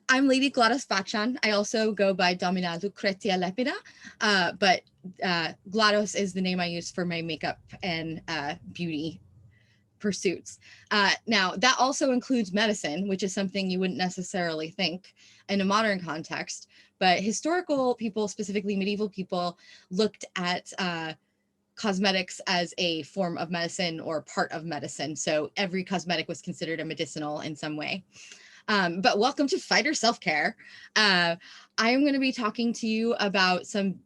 I'm Lady Gwlados Vachan. I also go by Dominado Cretia Lepida, but Gwlados is the name I use for my makeup and beauty pursuits. Now, that also includes medicine, which is something you wouldn't necessarily think in a modern context, but historical people, specifically medieval people, looked at cosmetics as a form of medicine or part of medicine. So every cosmetic was considered a medicinal in some way. But welcome to Fighter Self-Care. I am going to be talking to you about some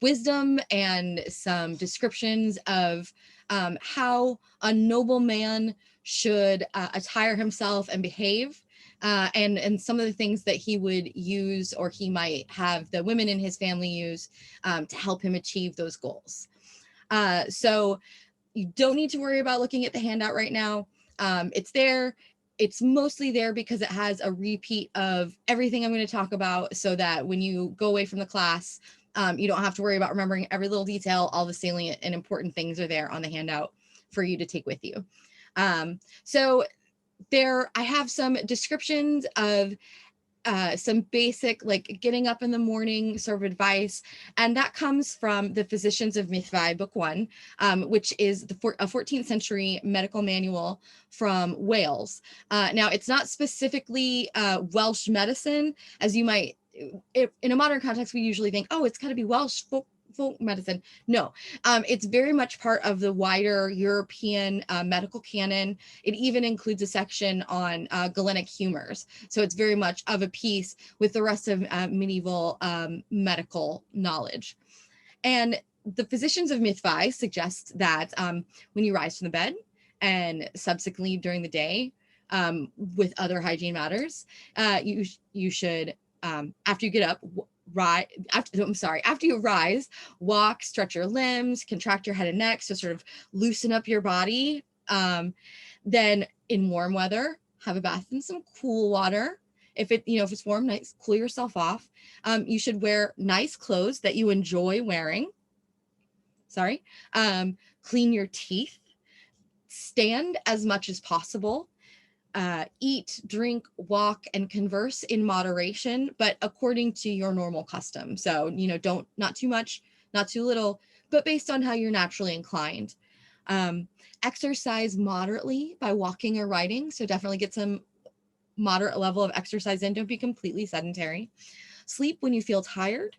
wisdom and some descriptions of how a noble man should attire himself and behave, and some of the things that he would use or he might have the women in his family use to help him achieve those goals. So you don't need to worry about looking at the handout right now. It's there. It's mostly there because it has a repeat of everything I'm going to talk about so that when you go away from the class, you don't have to worry about remembering every little detail. All the salient and important things are there on the handout for you to take with you. So there, I have some descriptions of some basic, like getting up in the morning sort of advice. And that comes from the Physicians of Mythvi, book 1, which is a 14th century medical manual from Wales. Now, it's not specifically Welsh medicine, as you might, in a modern context, we usually think, oh, it's got to be Welsh folk medicine. No, it's very much part of the wider European medical canon. It even includes a section on Galenic humors. So it's very much of a piece with the rest of medieval medical knowledge. And the Physicians of Mythvi suggest that when you rise from the bed and subsequently during the day with other hygiene matters, you should, after you get up, after you rise, walk, stretch your limbs, contract your head and neck, so sort of loosen up your body. Then in warm weather, have a bath in some cool water. If it's warm, nice, cool yourself off. You should wear nice clothes that you enjoy wearing. Clean your teeth. Stand as much as possible. Eat, drink, walk, and converse in moderation, but according to your normal custom. So, not too much, not too little, but based on how you're naturally inclined. Exercise moderately by walking or riding. So definitely get some moderate level of exercise in. Don't be completely sedentary. Sleep when you feel tired,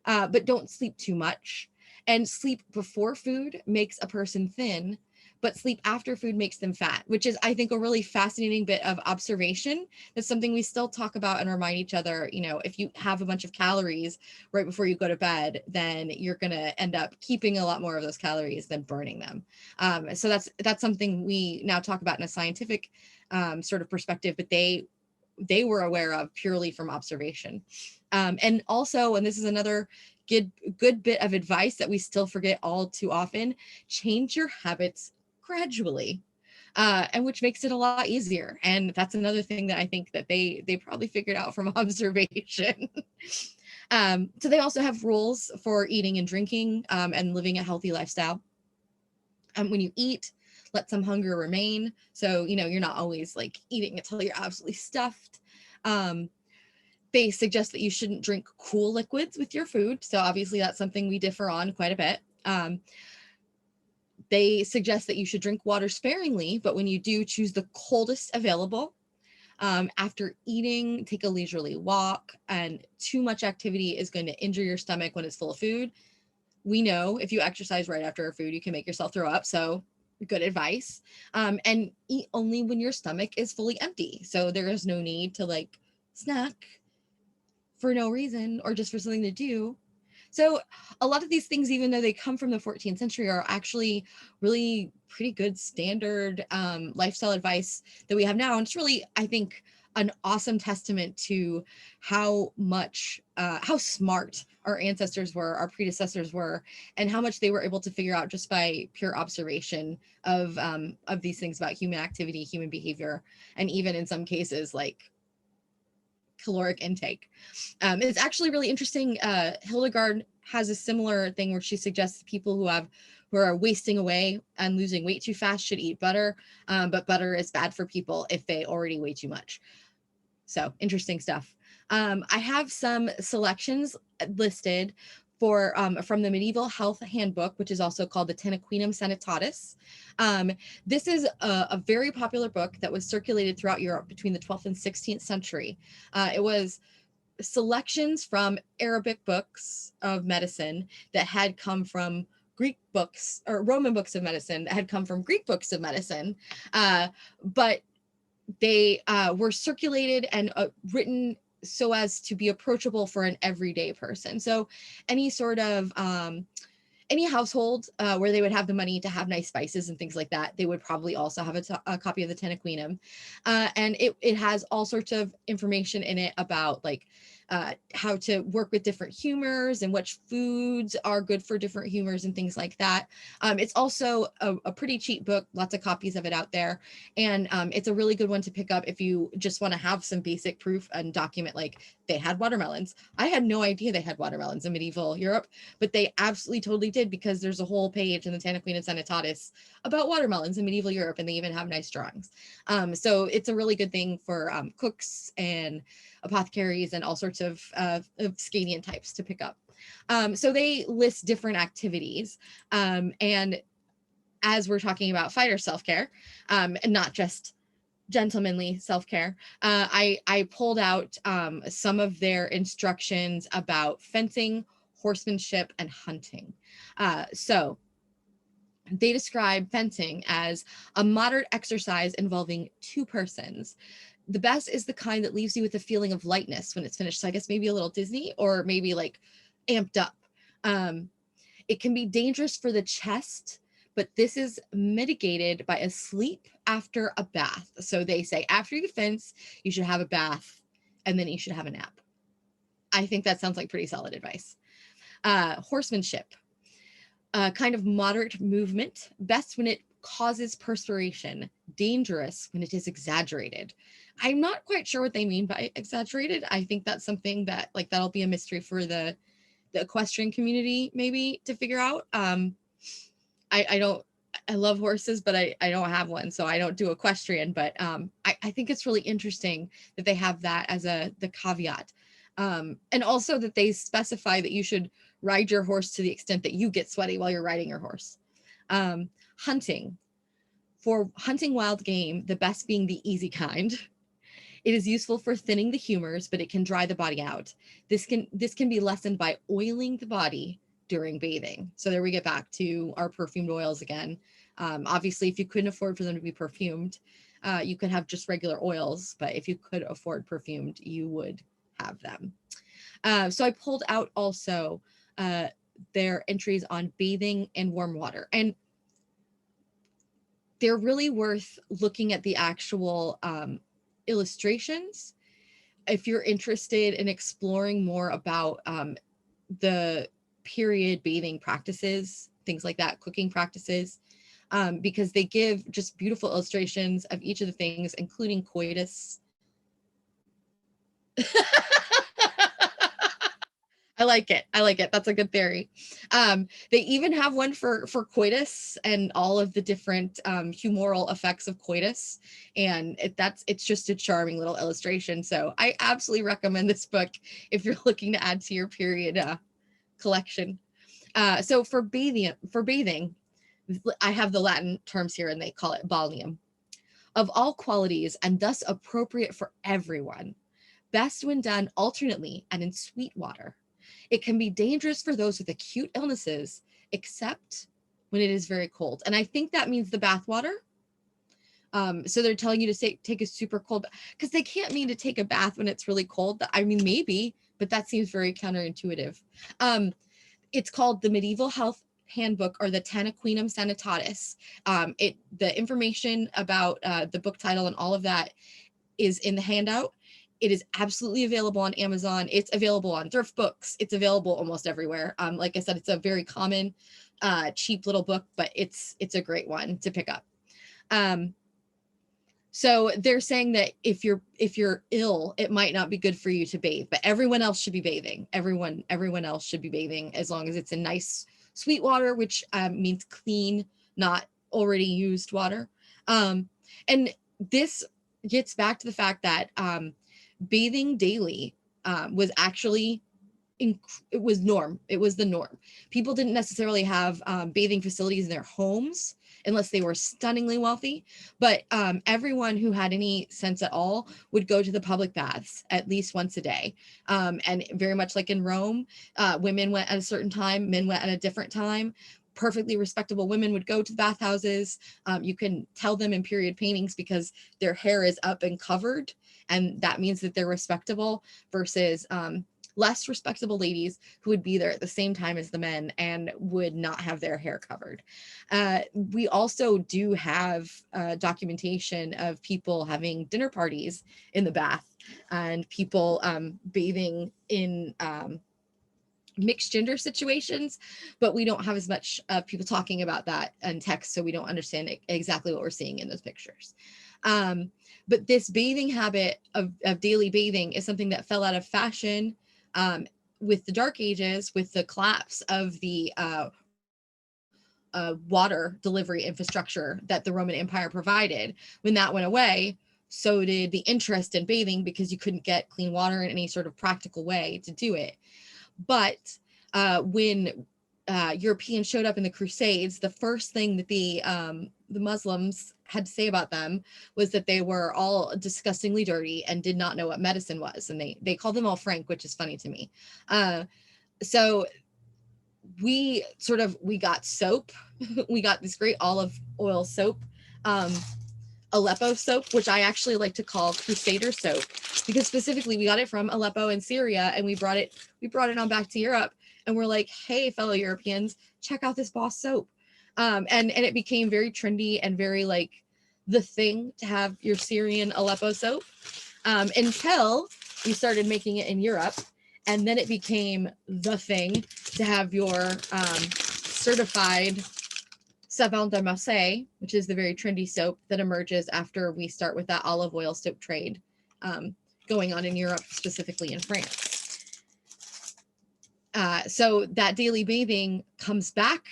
but don't sleep too much. And sleep before food makes a person thin, but sleep after food makes them fat, which is, I think, a really fascinating bit of observation. That's something we still talk about and remind each other. If you have a bunch of calories right before you go to bed, then you're going to end up keeping a lot more of those calories than burning them. So that's something we now talk about in a scientific sort of perspective, but they were aware of purely from observation. And also, and this is another good bit of advice that we still forget all too often, change your habits gradually, and which makes it a lot easier. And that's another thing that I think that they probably figured out from observation. So they also have rules for eating and drinking and living a healthy lifestyle. When you eat, let some hunger remain. So, you're not always like eating until you're absolutely stuffed. They suggest that you shouldn't drink cool liquids with your food. So obviously that's something we differ on quite a bit. They suggest that you should drink water sparingly, but when you do, choose the coldest available. After eating, take a leisurely walk, and too much activity is going to injure your stomach when it's full of food. We know if you exercise right after food, you can make yourself throw up. So good advice. And eat only when your stomach is fully empty. So there is no need to snack for no reason or just for something to do. So a lot of these things, even though they come from the 14th century, are actually really pretty good standard lifestyle advice that we have now. And it's really, I think, an awesome testament to how smart our ancestors were, our predecessors were, and how much they were able to figure out just by pure observation of these things about human activity, human behavior, and even in some cases, like caloric intake. It's actually really interesting. Hildegard has a similar thing where she suggests people who are wasting away and losing weight too fast should eat butter, but butter is bad for people if they already weigh too much. So interesting stuff. I have some selections listed for from the Medieval Health Handbook, which is also called the Anachronism Sanitatis. This is a very popular book that was circulated throughout Europe between the 12th and 16th century. It was selections from Arabic books of medicine that had come from Greek books, or Roman books of medicine that had come from Greek books of medicine, but they were circulated and written so as to be approachable for an everyday person. So any sort of any household where they would have the money to have nice spices and things like that, they would probably also have a copy of the Anachronism. And it has all sorts of information in it about like how to work with different humors and which foods are good for different humors and things like that. It's also a pretty cheap book, lots of copies of it out there. And it's a really good one to pick up if you just want to have some basic proof and document like they had watermelons. I had no idea they had watermelons in medieval Europe, but they absolutely totally did, because there's a whole page in the Anachronism Sanitatis about watermelons in medieval Europe, and they even have nice drawings. So it's a really good thing for cooks and apothecaries and all sorts of Scanian types to pick up. So they list different activities, and as we're talking about fighter self-care, and not just gentlemanly self-care, I pulled out some of their instructions about fencing, horsemanship, and hunting. So they describe fencing as a moderate exercise involving two persons. The best is the kind that leaves you with a feeling of lightness when it's finished. So I guess maybe a little Disney, or maybe like amped up. It can be dangerous for the chest, but this is mitigated by a sleep after a bath. So they say after you fence, you should have a bath, and then you should have a nap. I think that sounds like pretty solid advice. Horsemanship, kind of moderate movement, best when it causes perspiration, dangerous when it is exaggerated. I'm not quite sure what they mean by exaggerated. I think that's something that like that'll be a mystery for the equestrian community maybe to figure out. I love horses, but I don't have one, so I don't do equestrian, but I think it's really interesting that they have that as the caveat. And also that they specify that you should ride your horse to the extent that you get sweaty while you're riding your horse. Hunting. For hunting wild game, the best being the easy kind. It is useful for thinning the humors, but it can dry the body out. This can be lessened by oiling the body during bathing. So there we get back to our perfumed oils again. Obviously, if you couldn't afford for them to be perfumed, you could have just regular oils, but if you could afford perfumed, you would have them. So I pulled out also their entries on bathing and warm water. And they're really worth looking at the actual illustrations if you're interested in exploring more about the period bathing practices, things like that, cooking practices, because they give just beautiful illustrations of each of the things, including coitus. I like it. I like it. That's a good theory. They even have one for coitus and all of the different humoral effects of coitus, and it's just a charming little illustration. So I absolutely recommend this book if you're looking to add to your period collection. So for bathing, I have the Latin terms here, and they call it balneum. Of all qualities, and thus appropriate for everyone, best when done alternately and in sweet water. It can be dangerous for those with acute illnesses, except when it is very cold. And I think that means the bath water. So they're telling you to take a super cold, because they can't mean to take a bath when it's really cold. I mean, maybe, but that seems very counterintuitive. It's called the Medieval Health Handbook, or the Anachronism Sanitatis. The information about the book title and all of that is in the handout. It is absolutely available on Amazon. It's available on Thrift Books. It's available almost everywhere. Like I said, it's a very common, cheap little book, but it's a great one to pick up. So they're saying that if you're ill, it might not be good for you to bathe, but everyone else should be bathing. Everyone else should be bathing as long as it's in nice sweet water, which means clean, not already used water. And this gets back to the fact that bathing daily was actually it was the norm. People didn't necessarily have bathing facilities in their homes unless they were stunningly wealthy, but everyone who had any sense at all would go to the public baths at least once a day. And very much like in Rome, women went at a certain time, men went at a different time. Perfectly respectable women would go to the bathhouses. You can tell them in period paintings because their hair is up and covered, and that means that they're respectable, versus less respectable ladies who would be there at the same time as the men and would not have their hair covered. We also do have documentation of people having dinner parties in the bath, and people bathing in mixed gender situations, but we don't have as much people talking about that in text, so we don't understand exactly what we're seeing in those pictures. But this bathing habit of daily bathing is something that fell out of fashion with the Dark Ages, with the collapse of the water delivery infrastructure that the Roman Empire provided. When that went away, so did the interest in bathing, because you couldn't get clean water in any sort of practical way to do it. But when Europeans showed up in the Crusades, the first thing that the Muslims had to say about them was that they were all disgustingly dirty and did not know what medicine was. And they called them all Frank, which is funny to me. So we got soap. We got this great olive oil soap, Aleppo soap, which I actually like to call Crusader soap, because specifically we got it from Aleppo in Syria, and we brought it on back to Europe, and we're like, hey, fellow Europeans, check out this Boss soap. And it became very trendy and very like the thing to have your Syrian Aleppo soap, until we started making it in Europe. And then it became the thing to have your certified Savon de Marseille, which is the very trendy soap that emerges after we start with that olive oil soap trade going on in Europe, specifically in France. So that daily bathing comes back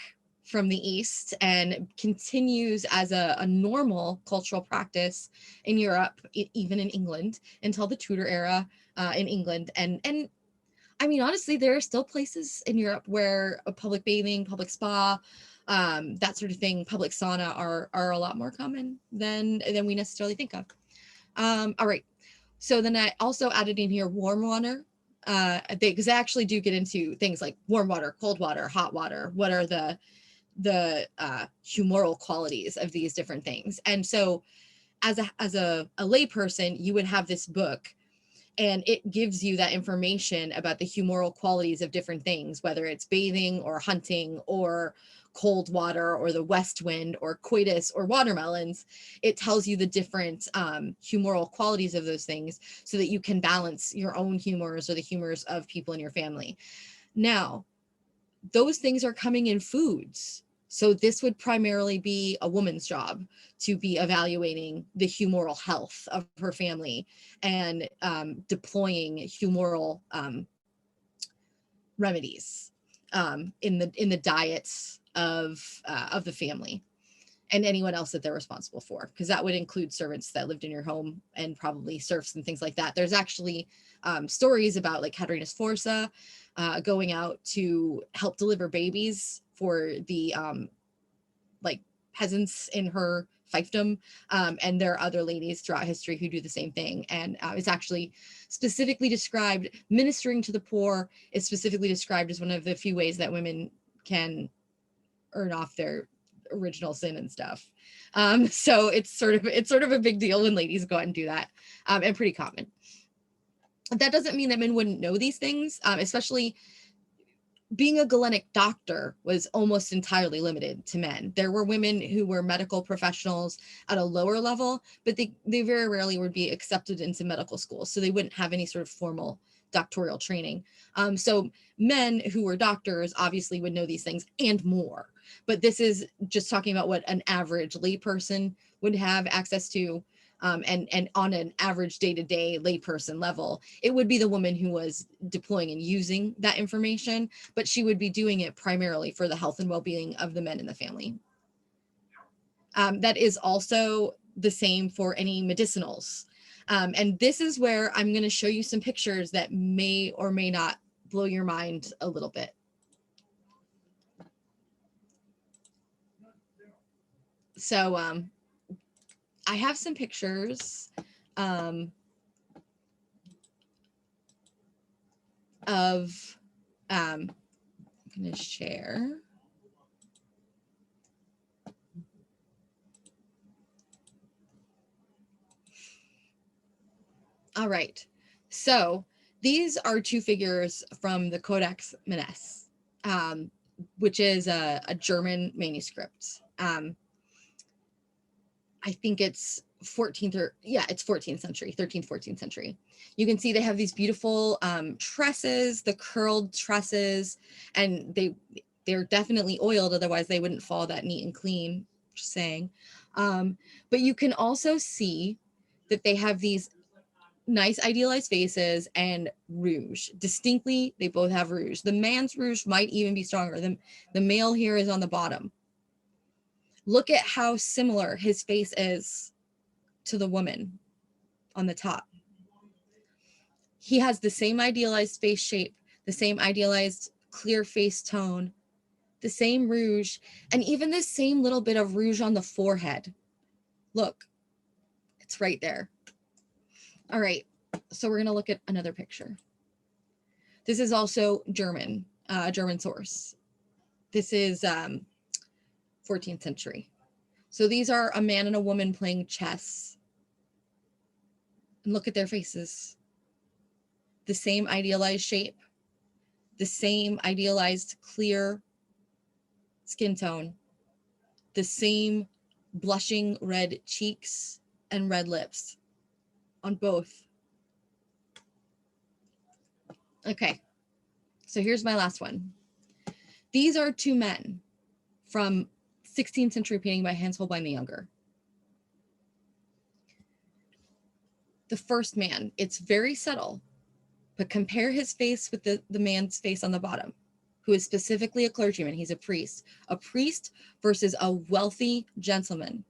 from the East and continues as a normal cultural practice in Europe, even in England, until the Tudor era in England. And I mean, honestly, there are still places in Europe where a public bathing, public spa, that sort of thing, public sauna are a lot more common than we necessarily think of. All right. So then I also added in here warm water, because they actually do get into things like warm water, cold water, hot water. What are the humoral qualities of these different things? And so as a lay person, you would have this book, and it gives you that information about the humoral qualities of different things, whether it's bathing or hunting or cold water or the west wind or coitus or watermelons. It tells you the different humoral qualities of those things so that you can balance your own humors or the humors of people in your family. Now, those things are coming in foods. So this would primarily be a woman's job, to be evaluating the humoral health of her family and deploying humoral remedies in the diets of the family and anyone else that they're responsible for, because that would include servants that lived in your home and probably serfs and things like that. There's actually stories about like Hadrianus Forza going out to help deliver babies for the like peasants in her fiefdom, and there are other ladies throughout history who do the same thing. And it's actually specifically described, ministering to the poor is specifically described as one of the few ways that women can earn off their original sin and stuff. So it's sort of a big deal when ladies go out and do that, and pretty common. That doesn't mean that men wouldn't know these things, especially being a Galenic doctor was almost entirely limited to men. There were women who were medical professionals at a lower level, but they very rarely would be accepted into medical school. So they wouldn't have any sort of formal doctoral training. So men who were doctors obviously would know these things and more. But this is just talking about what an average layperson would have access to. And on an average day-to-day layperson level, it would be the woman who was deploying and using that information, but she would be doing it primarily for the health and well-being of the men in the family. That is also the same for any medicinals. And this is where I'm going to show you some pictures that may or may not blow your mind a little bit. So I have some pictures of I'm going to share. All right, so these are two figures from the Codex Manesse, which is a German manuscript. I think it's 14th or it's 14th century, 13th, 14th century. You can see they have these beautiful tresses, the curled tresses, and they're definitely oiled, otherwise they wouldn't fall that neat and clean, just saying. But you can also see that they have these nice idealized faces and rouge. Distinctly, they both have rouge. The man's rouge might even be stronger. The male here is on the bottom. Look at how similar his face is to the woman on the top. He has the same idealized face shape, the same idealized clear face tone, the same rouge, and even the same little bit of rouge on the forehead. Look, it's right there. All right, so we're going to look at another picture. This is also German, a German source. This is 14th century. So these are a man and a woman playing chess. And look at their faces. The same idealized shape, the same idealized clear skin tone, the same blushing red cheeks and red lips on both. Okay, so here's my last one. These are two men from 16th century painting by Hans Holbein the Younger. The first man, it's very subtle, but compare his face with the man's face on the bottom, who is specifically a clergyman. He's a priest versus a wealthy gentleman.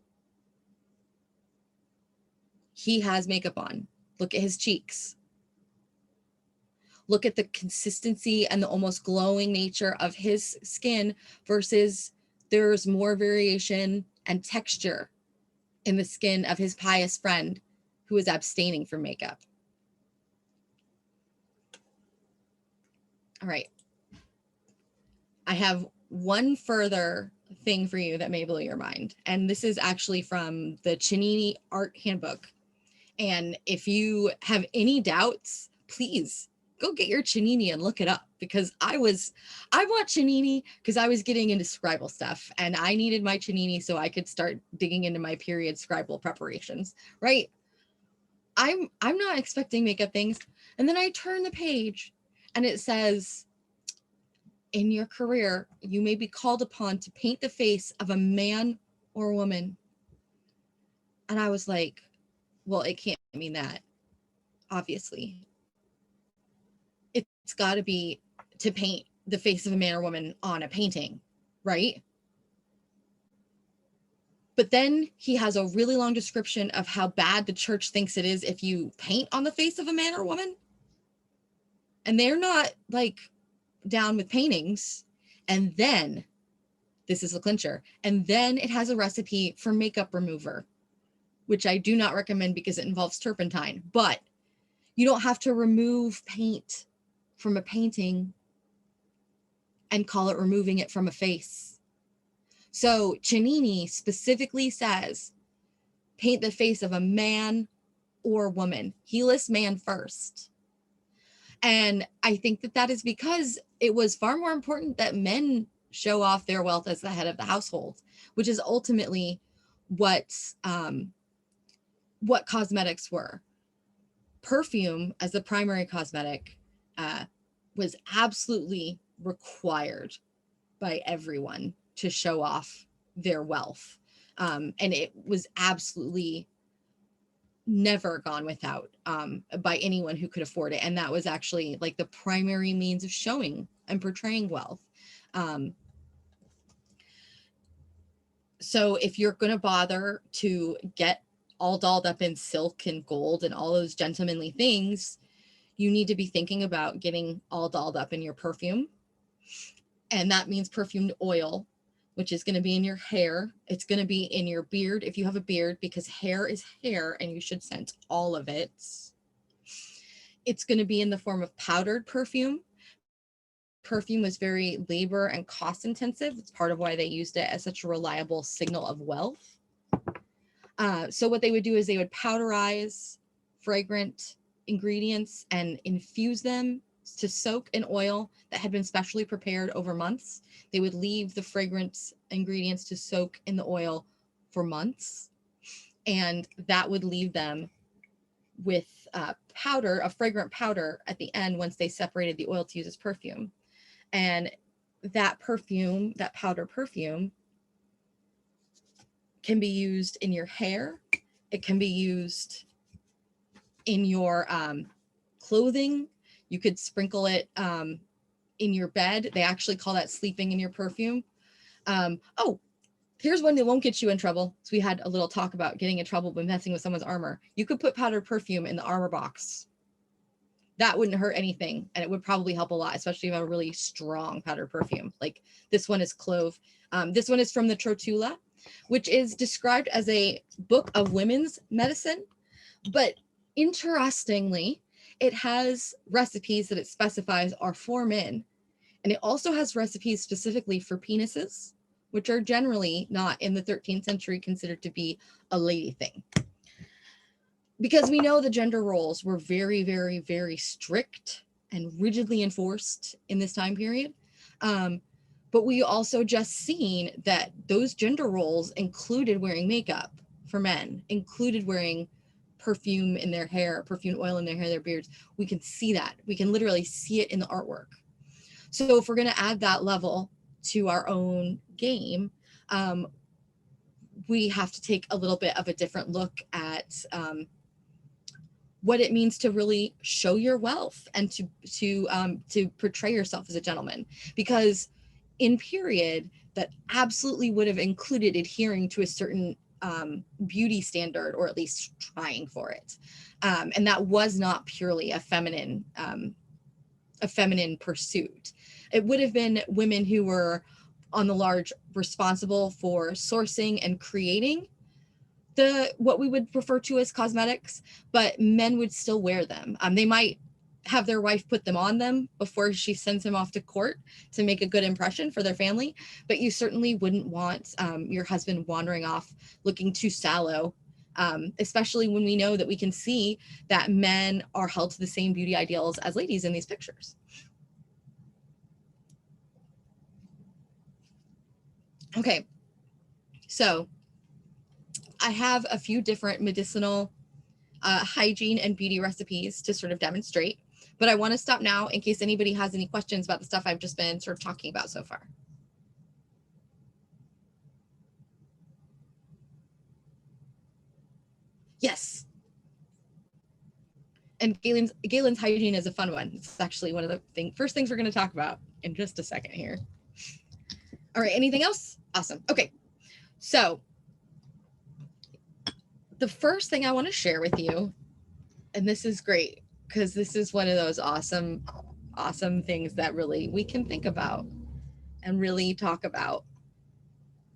He has makeup on. Look at his cheeks. Look at the consistency and the almost glowing nature of his skin versus there's more variation and texture in the skin of his pious friend who is abstaining from makeup. All right. I have one further thing for you that may blow your mind. And this is actually from the Cennini Art Handbook. And if you have any doubts, please go get your Cennini and look it up, because I bought Cennini because I was getting into scribal stuff and I needed my Cennini so I could start digging into my period scribal preparations, right? I'm not expecting makeup things. And then I turn the page and it says, in your career, you may be called upon to paint the face of a man or a woman. And I was like, well, it can't mean that, obviously. It's got to be to paint the face of a man or woman on a painting, right? But then he has a really long description of how bad the church thinks it is if you paint on the face of a man or woman. And they're not like down with paintings. And then, this is the clincher, and then it has a recipe for makeup remover, which I do not recommend because it involves turpentine. But you don't have to remove paint from a painting and call it removing it from a face. So Cennini specifically says, paint the face of a man or woman. He lists man first. And I think that that is because it was far more important that men show off their wealth as the head of the household, which is ultimately what cosmetics were. Perfume as the primary cosmetic was absolutely required by everyone to show off their wealth. And it was absolutely never gone without by anyone who could afford it. And that was actually like the primary means of showing and portraying wealth. So if you're going to bother to get all dolled up in silk and gold and all those gentlemanly things, you need to be thinking about getting all dolled up in your perfume. And that means perfumed oil, which is going to be in your hair. It's going to be in your beard if you have a beard, because hair is hair and you should scent all of it. It's going to be in the form of powdered perfume. Perfume was very labor and cost intensive. It's part of why they used it as such a reliable signal of wealth. So what they would do is they would powderize fragrant ingredients and infuse them to soak in oil that had been specially prepared over months. They would leave the fragrant ingredients to soak in the oil for months, and that would leave them with powder, a fragrant powder at the end once they separated the oil to use as perfume. And that perfume, that powder perfume, can be used in your hair. It can be used in your clothing. You could sprinkle it in your bed. They actually call that sleeping in your perfume. Oh, here's one that won't get you in trouble. So we had a little talk about getting in trouble when messing with someone's armor. You could put powdered perfume in the armor box. That wouldn't hurt anything, and it would probably help a lot, especially if you have a really strong powdered perfume. Like this one is clove. This one is from the Trotula, which is described as a book of women's medicine. But interestingly, it has recipes that it specifies are for men. And it also has recipes specifically for penises, which are generally not in the 13th century considered to be a lady thing. Because we know the gender roles were very, very, very strict and rigidly enforced in this time period. But we also just seen that those gender roles included wearing makeup for men, included wearing perfume in their hair, perfume oil in their hair, their beards. We can see that. We can literally see it in the artwork. So if we're going to add that level to our own game, we have to take a little bit of a different look at what it means to really show your wealth and to portray yourself as a gentleman. Because in period, that absolutely would have included adhering to a certain beauty standard, or at least trying for it. And that was not purely a feminine pursuit. It would have been women who were on the large responsible for sourcing and creating what we would refer to as cosmetics, but men would still wear them. They might have their wife put them on them before she sends him off to court to make a good impression for their family, but you certainly wouldn't want your husband wandering off looking too sallow, especially when we know that we can see that men are held to the same beauty ideals as ladies in these pictures. Okay, so I have a few different medicinal hygiene and beauty recipes to sort of demonstrate, but I want to stop now in case anybody has any questions about the stuff I've just been sort of talking about so far. Yes. And Galen's hygiene is a fun one. It's actually one of the first things we're going to talk about in just a second here. All right, anything else? Awesome. Okay, so the first thing I want to share with you, and this is great because this is one of those awesome things that really we can think about and really talk about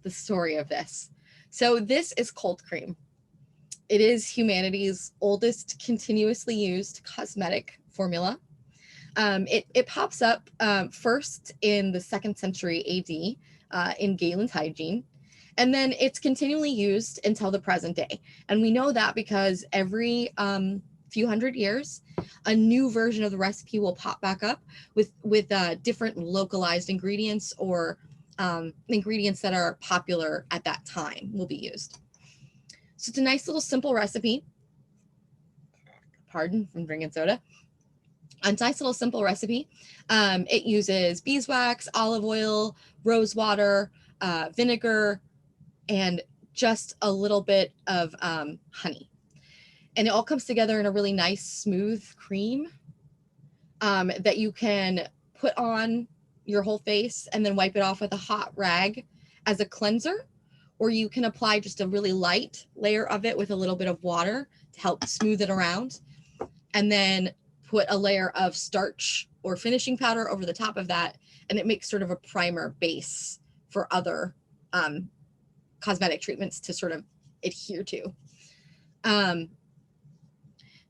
the story of this. So this is cold cream. It is humanity's oldest continuously used cosmetic formula. It pops up first in the 2nd century AD in Galen's hygiene. And then it's continually used until the present day. And we know that because every few hundred years, a new version of the recipe will pop back up with different localized ingredients or ingredients that are popular at that time will be used. So it's a nice little simple recipe. Pardon from drinking soda. A nice little simple recipe. It uses beeswax, olive oil, rose water, vinegar, and just a little bit of honey. And it all comes together in a really nice, smooth cream that you can put on your whole face and then wipe it off with a hot rag as a cleanser, or you can apply just a really light layer of it with a little bit of water to help smooth it around, and then put a layer of starch or finishing powder over the top of that, and it makes sort of a primer base for other cosmetic treatments to sort of adhere to.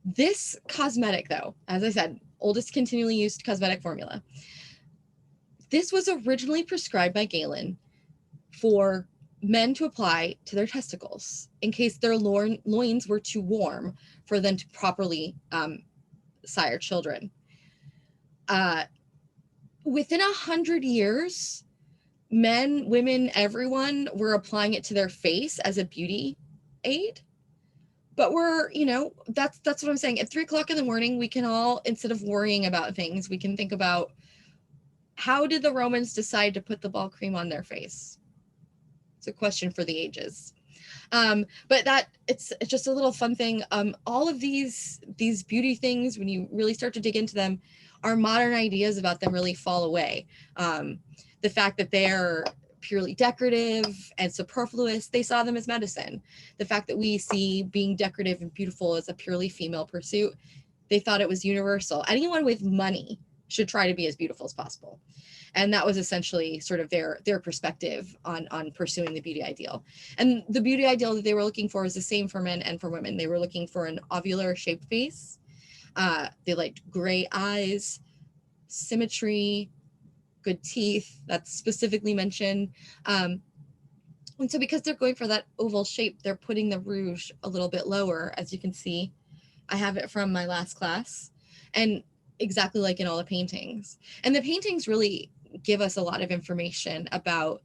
This cosmetic, though, as I said, oldest continually used cosmetic formula. This was originally prescribed by Galen for men to apply to their testicles in case their loins were too warm for them to properly sire children. Within 100 years, men, women, everyone were applying it to their face as a beauty aid. But we're, that's what I'm saying. At 3 o'clock in the morning, we can all, instead of worrying about things, we can think about, how did the Romans decide to put the ball cream on their face? It's a question for the ages. But it's just a little fun thing. All of these beauty things, when you really start to dig into them, our modern ideas about them really fall away. The fact that they're purely decorative and superfluous, they saw them as medicine. The fact that we see being decorative and beautiful as a purely female pursuit, they thought it was universal. Anyone with money should try to be as beautiful as possible. And that was essentially sort of their perspective on pursuing the beauty ideal. And the beauty ideal that they were looking for is the same for men and for women. They were looking for an ovular shaped face. They liked gray eyes, symmetry, good teeth. That's specifically mentioned. And so because they're going for that oval shape, they're putting the rouge a little bit lower, as you can see. I have it from my last class, and exactly like in all the paintings. And the paintings really give us a lot of information about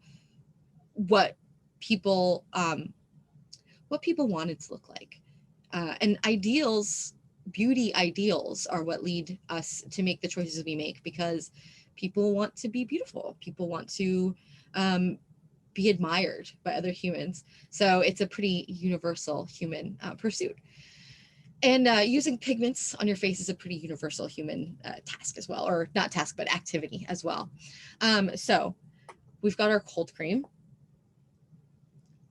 what people wanted to look like. And ideals, beauty ideals, are what lead us to make the choices we make, because people want to be beautiful. People want to be admired by other humans. So it's a pretty universal human pursuit. And using pigments on your face is a pretty universal human task as well, or not task, but activity as well. So we've got our cold cream.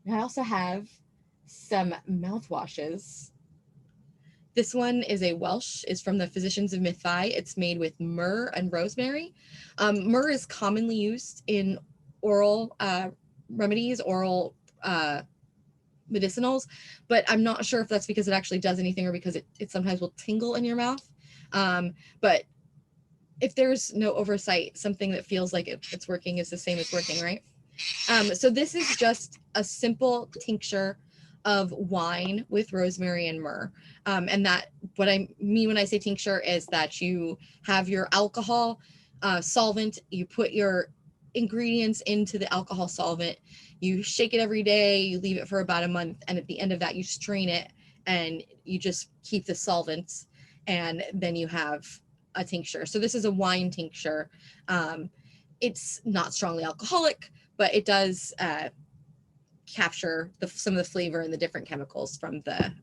And I also have some mouthwashes. This one is a Welsh, is from the Physicians of Mythai. It's made with myrrh and rosemary. Myrrh is commonly used in oral remedies, oral medicinals, but I'm not sure if that's because it actually does anything or because it sometimes will tingle in your mouth. But if there's no oversight, something that feels like it's working is the same as working, right? So this is just a simple tincture of wine with rosemary and myrrh. And that, what I mean when I say tincture, is that you have your alcohol solvent, you put your ingredients into the alcohol solvent, you shake it every day, you leave it for about a month, and at the end of that you strain it and you just keep the solvents, and then you have a tincture. So this is a wine tincture. It's not strongly alcoholic, but it does capture some of the flavor and the different chemicals from the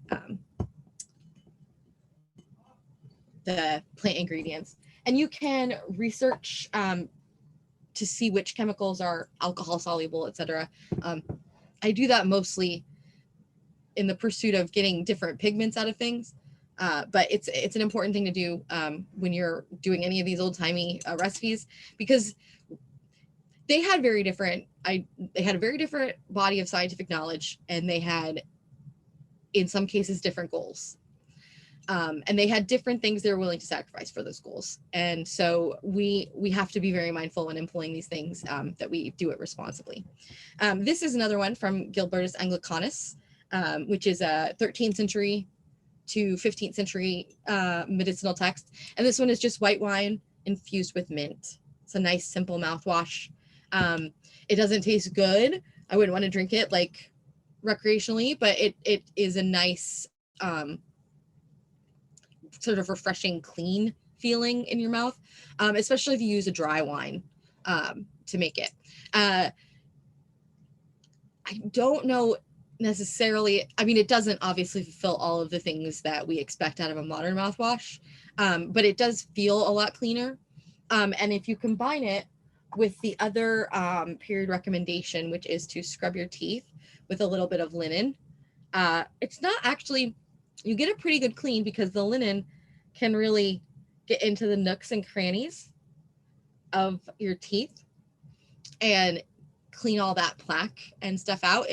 plant ingredients. And you can research to see which chemicals are alcohol soluble, etc. I do that mostly in the pursuit of getting different pigments out of things. But it's an important thing to do when you're doing any of these old-timey recipes, because they had a very different body of scientific knowledge, and they had, in some cases, different goals. And they had different things they were willing to sacrifice for those goals. And so we have to be very mindful when employing these things, that we do it responsibly. This is another one from Gilbertus Anglicanus, which is a 13th century to 15th century medicinal text. And this one is just white wine infused with mint. It's a nice, simple mouthwash. It doesn't taste good. I wouldn't want to drink it like recreationally, but it is a nice sort of refreshing, clean feeling in your mouth, especially if you use a dry wine to make it. I don't know necessarily, I mean, it doesn't obviously fulfill all of the things that we expect out of a modern mouthwash, but it does feel a lot cleaner. And if you combine it with the other period recommendation, which is to scrub your teeth with a little bit of linen. It's not actually, you get a pretty good clean because the linen can really get into the nooks and crannies of your teeth and clean all that plaque and stuff out.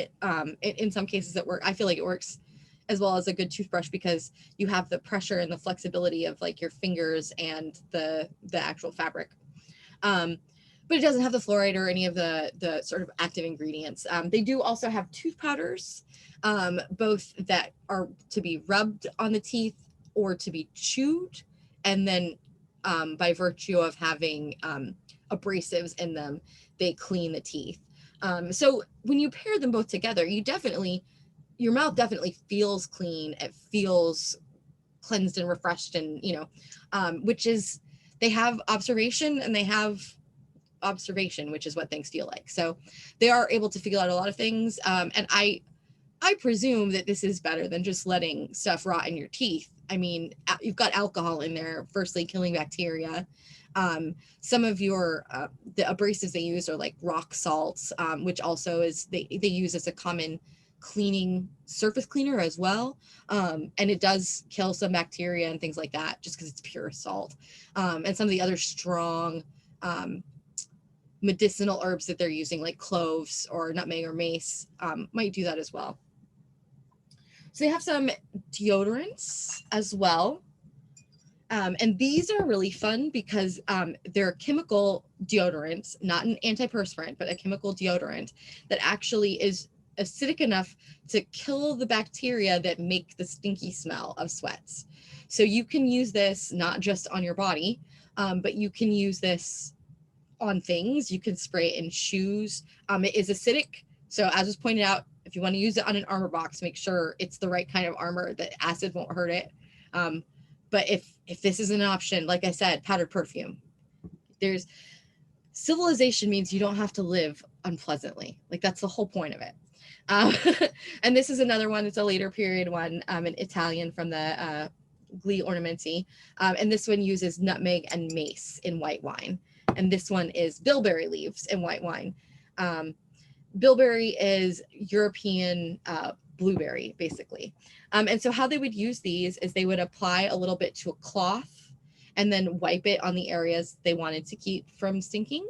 In some cases it works. I feel like it works as well as a good toothbrush because you have the pressure and the flexibility of like your fingers and the actual fabric. But it doesn't have the fluoride or any of the sort of active ingredients. They do also have tooth powders, both that are to be rubbed on the teeth or to be chewed, and then by virtue of having abrasives in them, they clean the teeth. So when you pair them both together, your mouth definitely feels clean. It feels cleansed and refreshed, and which is, they have observation and they have observation, which is what things feel like. So they are able to figure out a lot of things. And I presume that this is better than just letting stuff rot in your teeth. I mean, you've got alcohol in there, firstly killing bacteria. Some of your the abrasives they use are like rock salts, which also is they use as a common cleaning surface cleaner as well, and it does kill some bacteria and things like that just because it's pure salt. And some of the other strong medicinal herbs that they're using, like cloves or nutmeg or mace, might do that as well. So they have some deodorants as well. And these are really fun because they're a chemical deodorant, not an antiperspirant, but a chemical deodorant that actually is acidic enough to kill the bacteria that make the stinky smell of sweats. So you can use this not just on your body, but you can use this on things. You can spray it in shoes. It is acidic. So as was pointed out, if you want to use it on an armor box, make sure it's the right kind of armor, that acid won't hurt it. But if this is an option, like I said, powdered perfume, there's civilization means you don't have to live unpleasantly. Like that's the whole point of it. And this is another one. It's a later period one, an Italian from the Gli Ornamenti. And this one uses nutmeg and mace in white wine. And this one is bilberry leaves in white wine. Bilberry is European blueberry, basically. And so how they would use these is they would apply a little bit to a cloth and then wipe it on the areas they wanted to keep from stinking.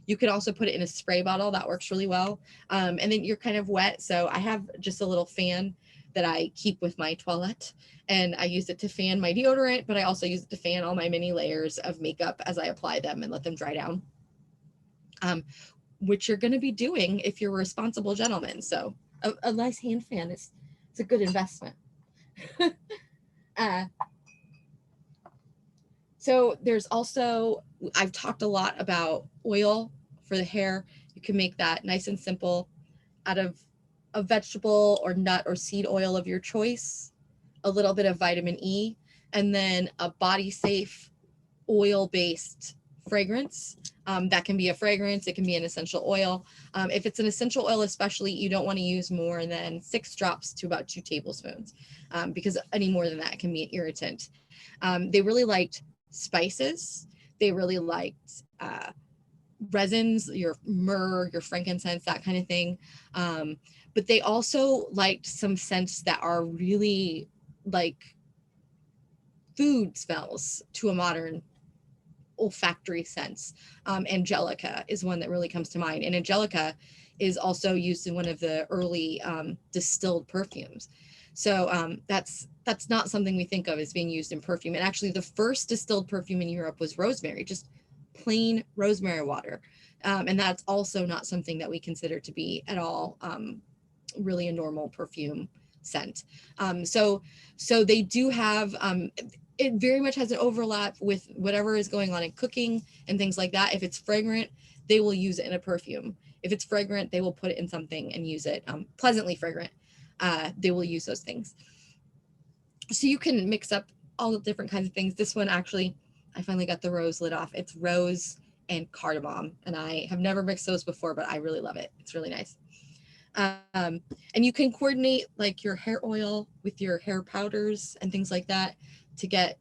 You could also put it in a spray bottle. That works really well. And then you're kind of wet. So I have just a little fan that I keep with my toilette, and I use it to fan my deodorant, but I also use it to fan all my mini layers of makeup as I apply them and let them dry down, which you're going to be doing if you're a responsible gentleman. So a nice hand fan it's a good investment. So there's also, I've talked a lot about oil for the hair. You can make that nice and simple out of a vegetable or nut or seed oil of your choice, a little bit of vitamin E, and then a body safe oil-based fragrance. That can be a fragrance, it can be an essential oil. If it's an essential oil especially, you don't want to use more than 6 drops to about 2 tablespoons, because any more than that can be an irritant. They really liked spices. They really liked resins, your myrrh, your frankincense, that kind of thing. But they also liked some scents that are really like food smells to a modern olfactory sense. Angelica is one that really comes to mind. And Angelica is also used in one of the early distilled perfumes. So that's not something we think of as being used in perfume. And actually the first distilled perfume in Europe was rosemary, just plain rosemary water. And that's also not something that we consider to be at all really a normal perfume scent. So they do have, it very much has an overlap with whatever is going on in cooking and things like that. If it's fragrant, they will use it in a perfume. If it's fragrant, they will put it in something and use it. Pleasantly fragrant, they will use those things. So you can mix up all the different kinds of things. This one actually, I finally got the rose lid off. It's rose and cardamom, and I have never mixed those before, but I really love it. It's really nice. And you can coordinate like your hair oil with your hair powders and things like that to get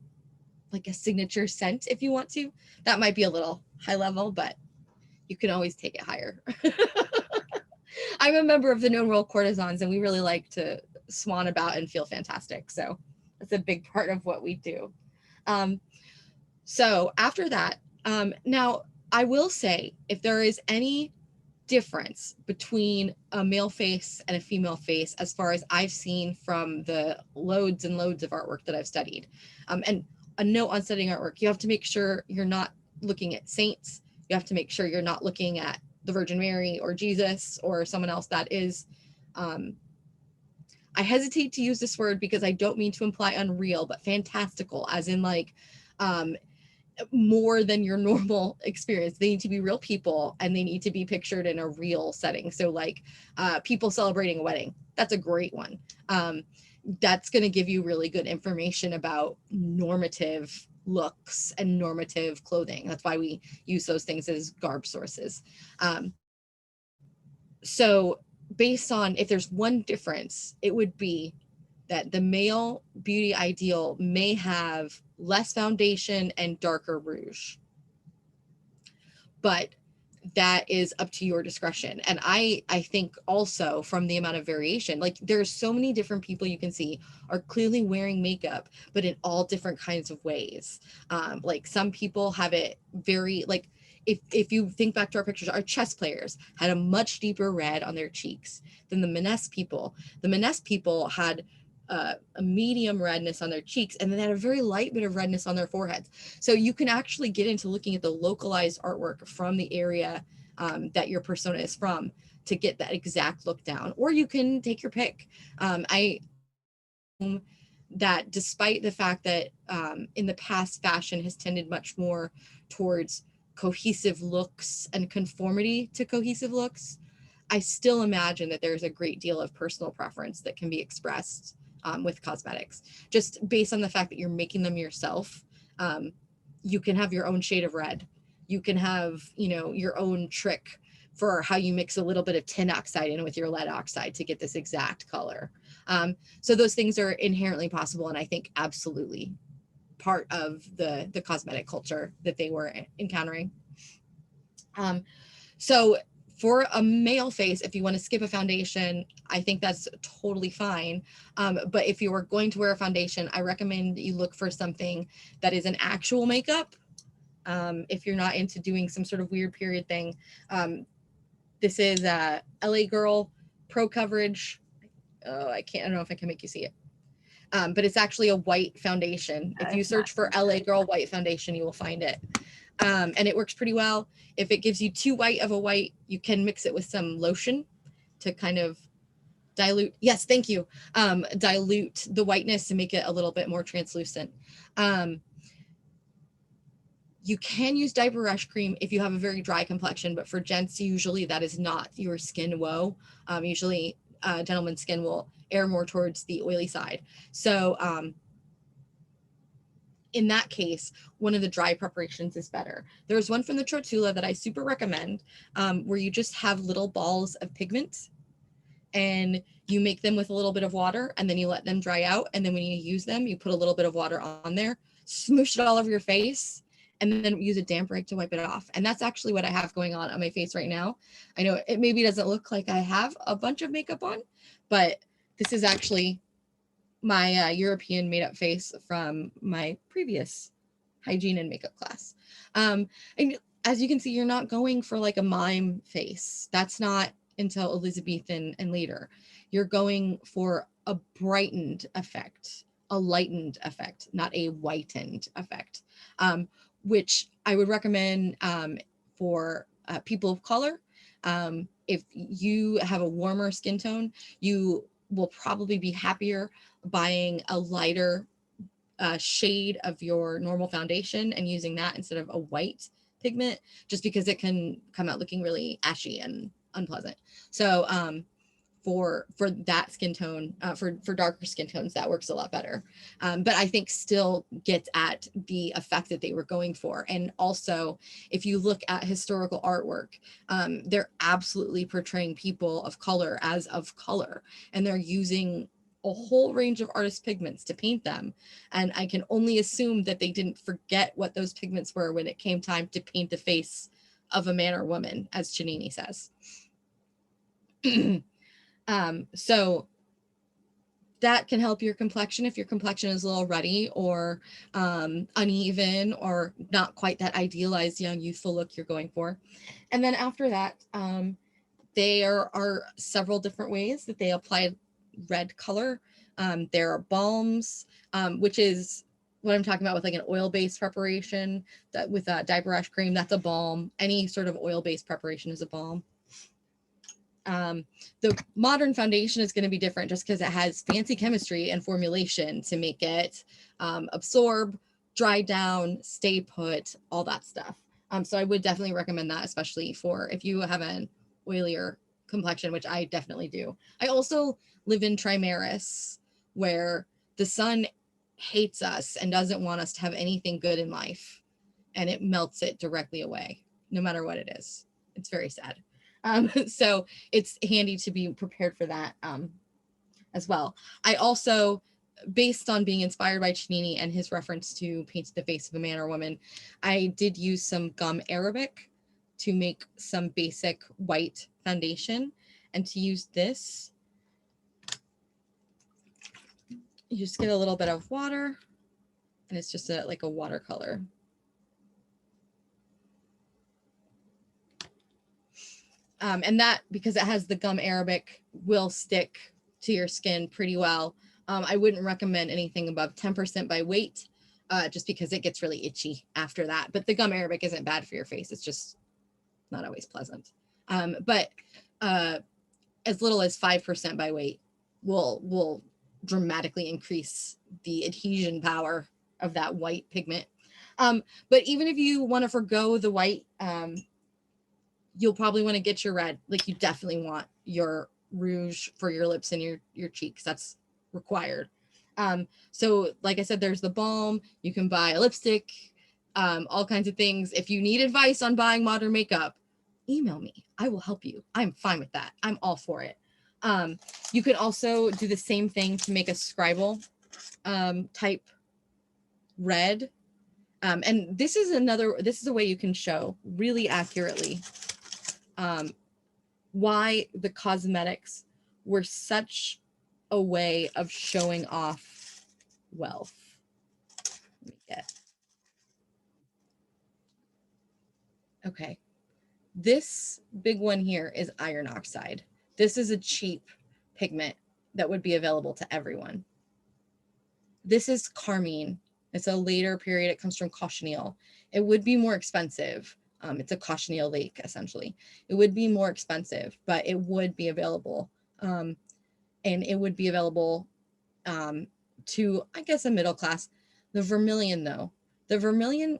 like a signature scent if you want to. That might be a little high level, but you can always take it higher. I'm a member of the Known World Courtesans, and we really like to swan about and feel fantastic. So that's a big part of what we do. So after that, now I will say, if there is any difference between a male face and a female face, as far as I've seen from the loads and loads of artwork that I've studied, and a note on studying artwork, you have to make sure you're not looking at saints. You have to make sure you're not looking at the Virgin Mary or Jesus or someone else that is, I hesitate to use this word because I don't mean to imply unreal, but fantastical, as in like, more than your normal experience. They need to be real people, and they need to be pictured in a real setting. So like people celebrating a wedding, that's a great one. That's going to give you really good information about normative looks and normative clothing. That's why we use those things as garb sources. So based on, if there's one difference, it would be that the male beauty ideal may have less foundation and darker rouge, but that is up to your discretion. And I think also from the amount of variation, like there's so many different people you can see are clearly wearing makeup, but in all different kinds of ways. Like some people have it very, like if you think back to our pictures, our chess players had a much deeper red on their cheeks than the Maness people. The Maness people had a medium redness on their cheeks, and then they had a very light bit of redness on their foreheads. So you can actually get into looking at the localized artwork from the area that your persona is from to get that exact look down, or you can take your pick. I that despite the fact that in the past fashion has tended much more towards cohesive looks and conformity to cohesive looks, I still imagine that there's a great deal of personal preference that can be expressed with cosmetics, just based on the fact that you're making them yourself. You can have your own shade of red. You can have, you know, your own trick for how you mix a little bit of tin oxide in with your lead oxide to get this exact color. So those things are inherently possible, and I think absolutely part of the cosmetic culture that they were encountering. So for a male face, if you want to skip a foundation, I think that's totally fine. But if you are going to wear a foundation, I recommend you look for something that is an actual makeup. If you're not into doing some sort of weird period thing. This is LA Girl Pro Coverage. Oh, I don't know if I can make you see it. But it's actually a white foundation. If you search for LA Girl white foundation, you will find it. And it works pretty well. If it gives you too white of a white, you can mix it with some lotion to kind of dilute. Yes, thank you. Dilute the whiteness to make it a little bit more translucent. You can use diaper rash cream if you have a very dry complexion, but for gents, usually that is not your skin woe. Usually gentlemen's skin will err more towards the oily side. So in that case, one of the dry preparations is better. There's one from the Trotula that I super recommend, where you just have little balls of pigment and you make them with a little bit of water, and then you let them dry out. And then when you use them, you put a little bit of water on there, smoosh it all over your face, and then use a damp rag to wipe it off. And that's actually what I have going on my face right now. I know it maybe doesn't look like I have a bunch of makeup on, but this is actually my European made up face from my previous hygiene and makeup class. And as you can see, you're not going for like a mime face. That's not until Elizabethan and later. You're going for a brightened effect, a lightened effect, not a whitened effect, which I would recommend for people of color. If you have a warmer skin tone, you will probably be happier buying a lighter shade of your normal foundation and using that instead of a white pigment, just because it can come out looking really ashy and unpleasant. So for that skin tone, for darker skin tones, that works a lot better. But I think still gets at the effect that they were going for. And also, if you look at historical artwork, they're absolutely portraying people of color as of color, and they're using a whole range of artist pigments to paint them. And I can only assume that they didn't forget what those pigments were when it came time to paint the face of a man or woman, as Chinini says. So that can help your complexion if your complexion is a little ruddy or uneven or not quite that idealized young youthful look you're going for. And then after that, there are several different ways that they apply red color. There are balms, which is what I'm talking about with like an oil-based preparation, that with a dye brush cream, that's a balm. Any sort of oil-based preparation is a balm. The modern foundation is going to be different just because it has fancy chemistry and formulation to make it absorb, dry down, stay put, all that stuff. So I would definitely recommend that, especially for if you have an oilier complexion, which I definitely do. I also live in Trimaris, where the sun hates us and doesn't want us to have anything good in life, and it melts it directly away, no matter what it is. It's very sad. So it's handy to be prepared for that as well. I also, based on being inspired by Chinini and his reference to paint the face of a man or woman, I did use some gum Arabic to make some basic white foundation. And to use this, you just get a little bit of water, and it's just like a watercolor. And that, because it has the gum Arabic, will stick to your skin pretty well. I wouldn't recommend anything above 10% by weight, just because it gets really itchy after that. But the gum Arabic isn't bad for your face. It's just not always pleasant. But as little as 5% by weight will dramatically increase the adhesion power of that white pigment. But even if you want to forgo the white, you'll probably want to get your red. Like, you definitely want your rouge for your lips and your cheeks. That's required. So like I said, there's the balm. You can buy a lipstick, all kinds of things. If you need advice on buying modern makeup, email me. I will help you. I'm fine with that. I'm all for it. You can also do the same thing to make a scribal type red. And this is a way you can show really accurately why the cosmetics were such a way of showing off wealth. Let me get. Okay. This big one here is iron oxide. This is a cheap pigment that would be available to everyone. This is carmine. It's a later period. It comes from cochineal. It would be more expensive. It's a cochineal lake, essentially. It would be more expensive, but it would be available. And it would be available to, I guess, a middle class. The vermilion, though. The vermilion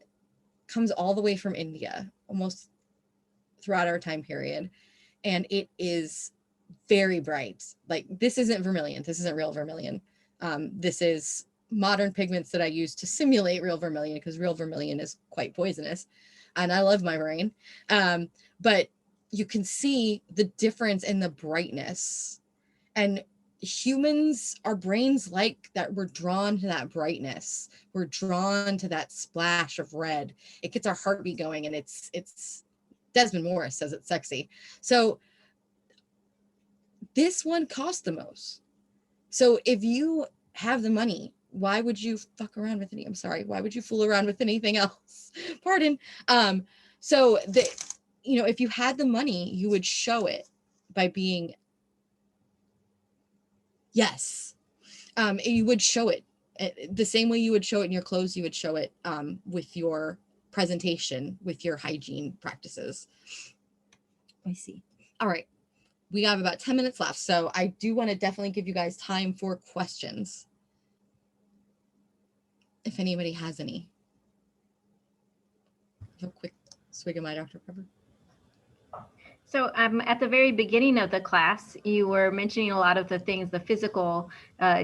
comes all the way from India, almost throughout our time period. And it is very bright. Like, this isn't vermilion. This isn't real vermilion. This is modern pigments that I use to simulate real vermilion, because real vermilion is quite poisonous. And I love my brain. But you can see the difference in the brightness. And humans, our brains like that. We're drawn to that brightness. We're drawn to that splash of red. It gets our heartbeat going, and it's Desmond Morris says it's sexy. So this one costs the most. So if you have the money, why would you fuck around with any? I'm sorry. Why would you fool around with anything else? Pardon. So if you had the money, you would show it by being, yes. You would show it the same way you would show it in your clothes. You would show it with your presentation, with your hygiene practices. I see. All right. We have about 10 minutes left. So I do want to definitely give you guys time for questions, if anybody has any. Have a quick swig of my Dr. Pepper. So at the very beginning of the class, you were mentioning a lot of the things, the physical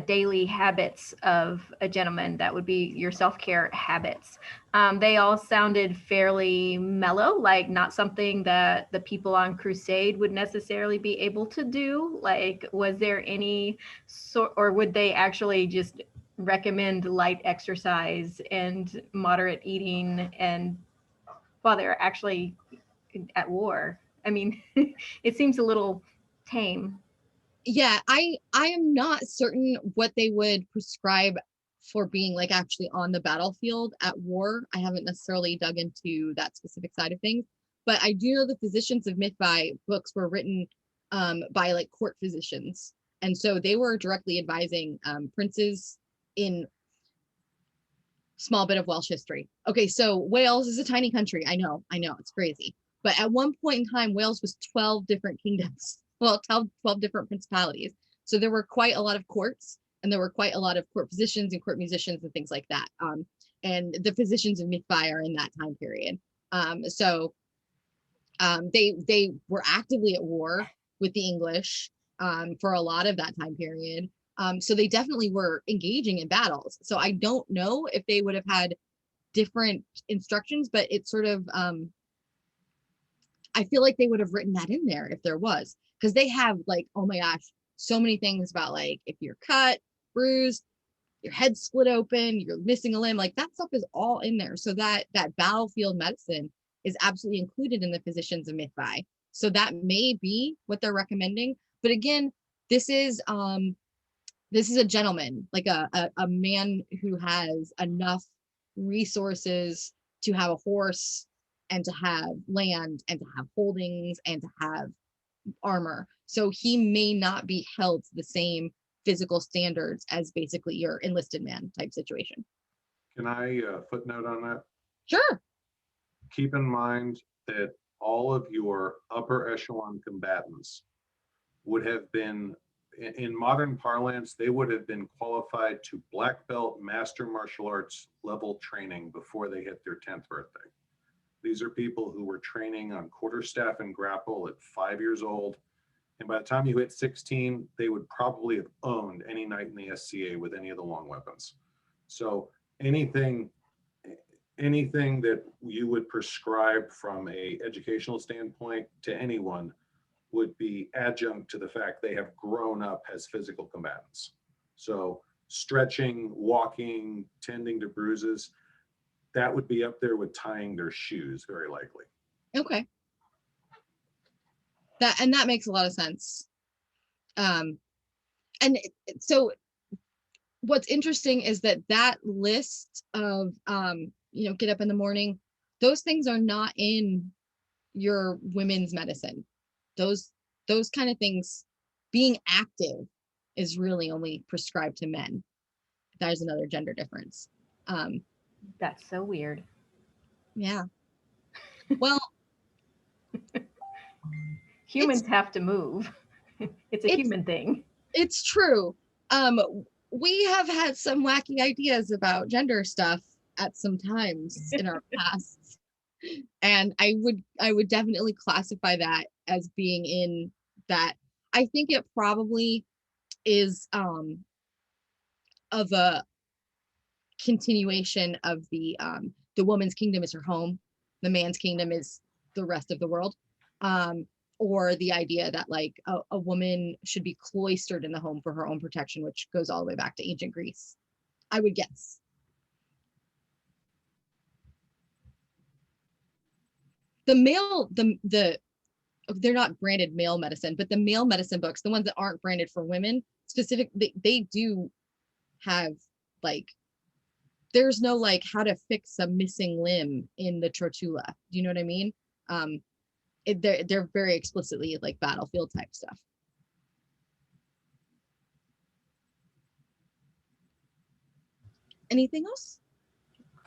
daily habits of a gentleman. That would be your self-care habits. They all sounded fairly mellow, like not something that the people on Crusade would necessarily be able to do. Like, was there any sort, or would they actually just recommend light exercise and moderate eating, and while they're actually at war? I mean, it seems a little tame. Yeah, I am not certain what they would prescribe for being like actually on the battlefield at war. I haven't necessarily dug into that specific side of things, but I do know the Physicians of Mythvi books were written by like court physicians, and so they were directly advising princes in small bit of Welsh history. Okay, so Wales is a tiny country. I know, it's crazy. But at one point in time, Wales was 12 different kingdoms. Well, 12 different principalities. So there were quite a lot of courts, and there were quite a lot of court physicians and court musicians and things like that. And the Physicians of Mythvi are in that time period. They were actively at war with the English for a lot of that time period. So they definitely were engaging in battles. So I don't know if they would have had different instructions, but it's sort of I feel like they would have written that in there if there was, because they have like, oh my gosh, so many things about like if you're cut, bruised, your head split open, you're missing a limb, like that stuff is all in there. So that battlefield medicine is absolutely included in the Physicians of Mythvi. So that may be what they're recommending. But again, this is a gentleman, like a man who has enough resources to have a horse and to have land and to have holdings and to have armor. So he may not be held to the same physical standards as basically your enlisted man type situation. Can I footnote on that? Sure. Keep in mind that all of your upper echelon combatants would have been, in modern parlance, they would have been qualified to black belt master martial arts level training before they hit their 10th birthday. These are people who were training on quarterstaff and grapple at 5 years old. And by the time you hit 16, they would probably have owned any knight in the SCA with any of the long weapons. So anything that you would prescribe from a educational standpoint to anyone would be adjunct to the fact they have grown up as physical combatants. So stretching, walking, tending to bruises, that would be up there with tying their shoes, very likely. Okay. That makes a lot of sense. So what's interesting is that list of get up in the morning, those things are not in your women's medicine. Those kind of things, being active is really only prescribed to men. There's another gender difference. That's so weird. Yeah. Well, humans have to move. It's a human thing. It's true. We have had some wacky ideas about gender stuff at some times in our past. And I would definitely classify that as being in that. I think it probably is of a continuation of the woman's kingdom is her home, the man's kingdom is the rest of the world, or the idea that like a woman should be cloistered in the home for her own protection, which goes all the way back to ancient Greece, I would guess. They're not branded male medicine, but the male medicine books, the ones that aren't branded for women specific, they do have like, there's no like how to fix a missing limb in the Trotula. Do you know what I mean? They're very explicitly like battlefield type stuff. Anything else?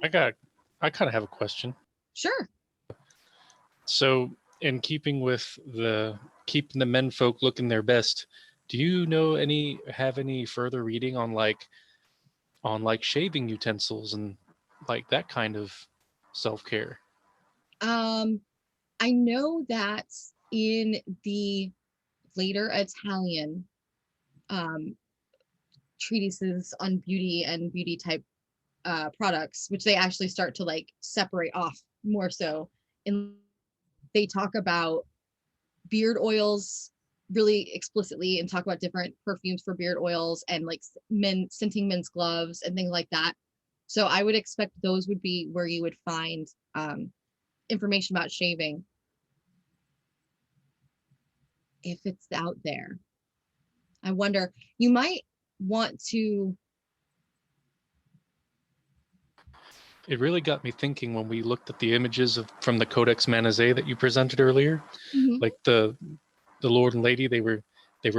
I kind of have a question. Sure. So, in keeping with keeping the menfolk looking their best, do you know have any further reading on shaving utensils and like that kind of self-care? I know that in the later Italian treatises on beauty and beauty type products, which they actually start to like separate off more so, and they talk about beard oils really explicitly and talk about different perfumes for beard oils and like scenting men's gloves and things like that. So I would expect those would be where you would find information about shaving. if it's out there. I wonder, you might want to. It really got me thinking when we looked at the images from the Codex Manazé that you presented earlier. Like the Lord and Lady they were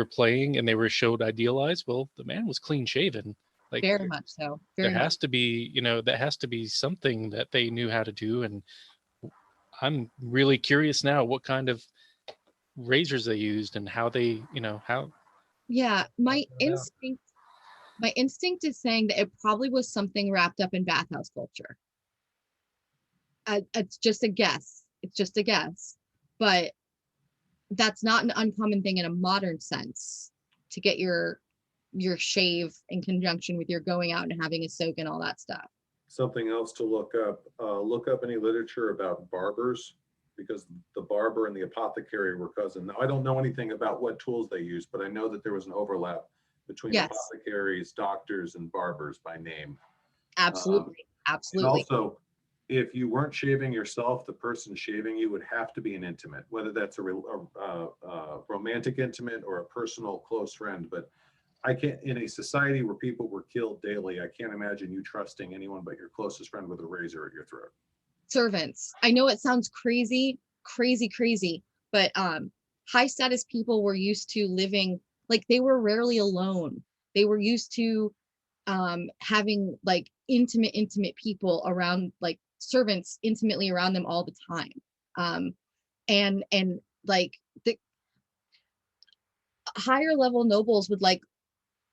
playing and they were showed idealized. Well, the man was clean shaven. Like Very much so. there Very much. has to be, that has to be something that they knew how to do. And I'm really curious now what kind of razors they used and how they, how. Yeah, my instinct is saying that it probably was something wrapped up in bathhouse culture. It's just a guess. It's just a guess, but that's not an uncommon thing in a modern sense to get your shave in conjunction with your going out and having a soak and all that stuff. Something else to look up any literature about barbers, because the barber and the apothecary were cousin. Now, I don't know anything about what tools they used, but I know that there was an overlap between apothecaries, doctors, and barbers by name. Absolutely. Absolutely. And also, if you weren't shaving yourself, the person shaving you would have to be an intimate, whether that's a romantic intimate or a personal close friend. But I can't, in a society where people were killed daily, I can't imagine you trusting anyone but your closest friend with a razor at your throat. Servants. I know it sounds crazy, but high status people were used to living, like they were rarely alone. They were used to having like intimate people around, like servants intimately around them all the time. And like the higher level nobles would like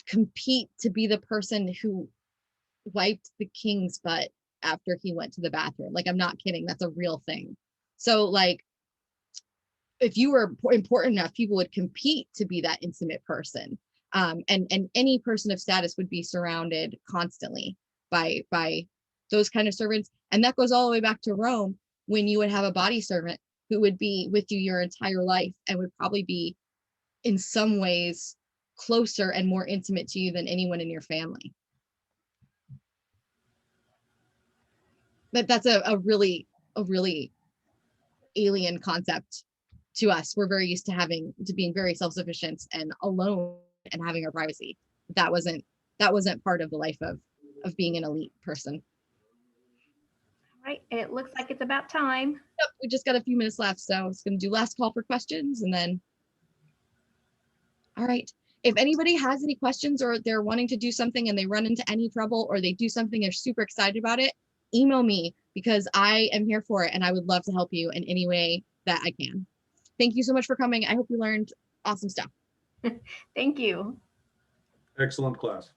compete to be the person who wiped the king's butt after he went to the bathroom. Like, I'm not kidding. That's a real thing. So like, if you were important enough, people would compete to be that intimate person. And any person of status would be surrounded constantly by those kind of servants. And that goes all the way back to Rome, when you would have a body servant who would be with you your entire life and would probably be in some ways closer and more intimate to you than anyone in your family. But that's a really alien concept to us. We're very used to being very self-sufficient and alone and having our privacy. That wasn't part of the life of being an elite person. All right, it looks like it's about time. Yep, we just got a few minutes left, so I was going to do last call for questions and then. All right. If anybody has any questions or they're wanting to do something and they run into any trouble or they do something, they're super excited about it, email me because I am here for it and I would love to help you in any way that I can. Thank you so much for coming. I hope you learned awesome stuff. Thank you. Excellent class.